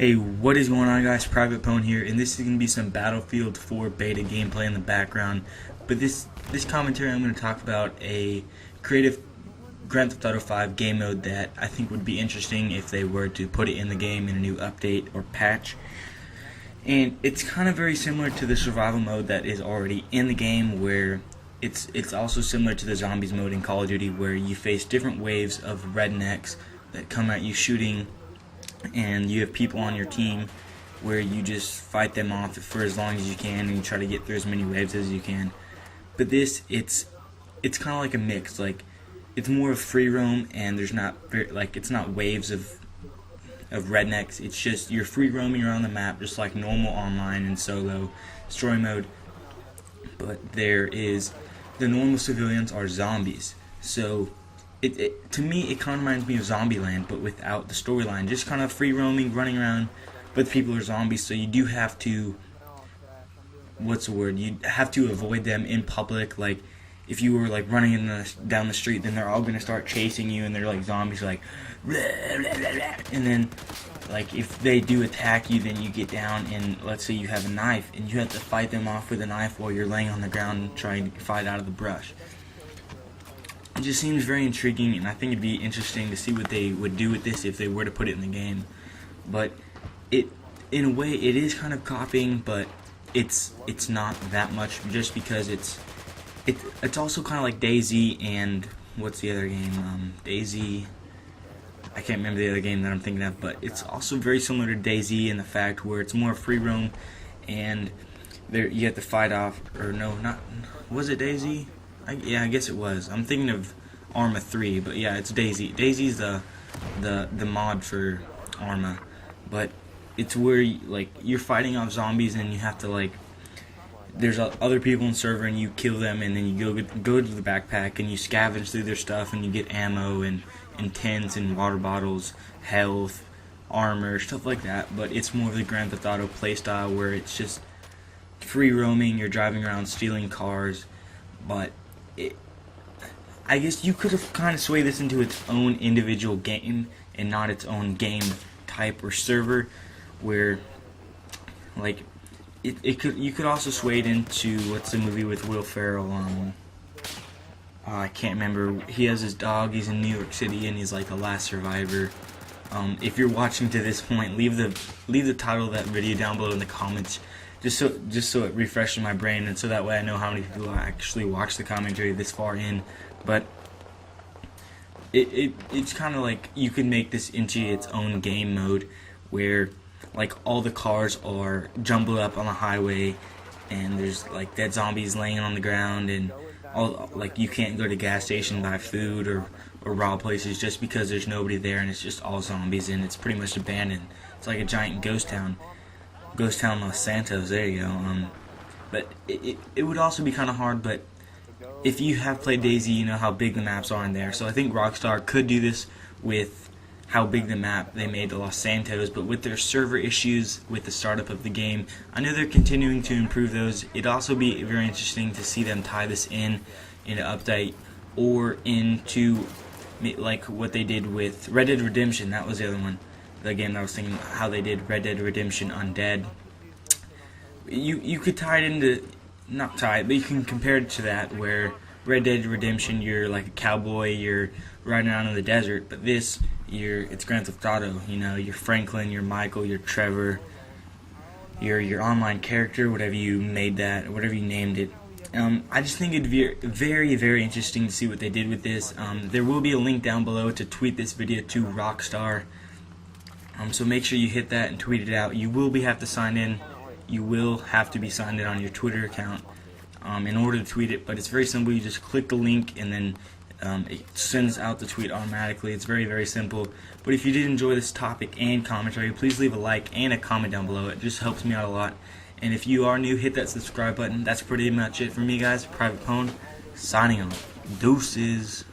Hey, what is going on, guys? Private Pwn here, and this is going to be some Battlefield 4 beta gameplay in the background. But this commentary, I'm going to talk about a creative Grand Theft Auto 5 game mode that I think would be interesting if they were to put it in the game in a new update or patch. And it's kind of very similar to the survival mode that is already in the game, where it's also similar to the zombies mode in Call of Duty, where you face different waves of rednecks that come at you shooting, and you have people on your team where you just fight them off for as long as you can, and you try to get through as many waves as you can. But this, it's kind of like a mix. Like, it's more of free roam, and there's not it's not waves of rednecks. It's just you're free roaming around the map, just like normal online and solo story mode. But there is the normal civilians are zombies. So to me, it kind of reminds me of Zombieland, but without the storyline. Just kind of free roaming, running around, but the people are zombies, so you do have to, you have to avoid them in public. Like, if you were like running down the street, then they're all going to start chasing you, and they're like zombies, like, and then, like, if they do attack you, then you get down, and let's say you have a knife, and you have to fight them off with a knife while you're laying on the ground trying to fight out of the brush. It just seems very intriguing, and I think it'd be interesting to see what they would do with this if they were to put it in the game. But in a way, it is kind of copying, but it's not that much, just because it's also kind of like DayZ and what's the other game? DayZ. I can't remember the other game that I'm thinking of, but it's also very similar to DayZ in the fact where it's more free roam, and there you have to fight off. Or no, not was it DayZ? Yeah, I guess it was. I'm thinking of Arma 3, but yeah, it's DayZ. DayZ's the mod for Arma, but it's where you're fighting off zombies, and you have to there's other people in the server, and you kill them, and then you go to the backpack, and you scavenge through their stuff, and you get ammo and tents and water bottles, health, armor, stuff like that. But it's more of the Grand Theft Auto playstyle, where it's just free roaming. You're driving around stealing cars, but I guess you could have kind of swayed this into its own individual game and not its own game type or server, where you could also sway it into, what's the movie with Will Ferrell? I can't remember. He has his dog. He's in New York City, and he's like the last survivor. If you're watching to this point, leave the title of that video down below in the comments, just so it refreshes my brain, and so that way I know how many people actually watch the commentary this far in. But it's kind of like you could make this into its own game mode, where all the cars are jumbled up on the highway, and there's dead zombies laying on the ground, and all you can't go to gas station and buy food or rob places just because there's nobody there, and it's just all zombies, and it's pretty much abandoned. It's like a giant ghost town. Ghost Town Los Santos, there you go. But it would also be kind of hard, but if you have played DayZ, you know how big the maps are in there. So I think Rockstar could do this with how big the map they made to Los Santos, but with their server issues with the startup of the game, I know they're continuing to improve those. It'd also be very interesting to see them tie this in an update, or into what they did with Red Dead Redemption. That was the other one. The game that I was thinking, how they did Red Dead Redemption Undead. You could tie it into, not tie it, but you can compare it to that, where Red Dead Redemption, you're like a cowboy, you're riding around in the desert, but this, it's Grand Theft Auto. You know, you're Franklin, you're Michael, you're Trevor, you're your online character, whatever you named it. I just think it'd be very, very interesting to see what they did with this. There will be a link down below to tweet this video to Rockstar. So make sure you hit that and tweet it out. You will have to sign in. You will have to be signed in on your Twitter account in order to tweet it. But it's very simple. You just click the link, and then it sends out the tweet automatically. It's very, very simple. But if you did enjoy this topic and commentary, please leave a like and a comment down below. It just helps me out a lot. And if you are new, hit that subscribe button. That's pretty much it for me, guys. Private Pwn, signing off. Deuces.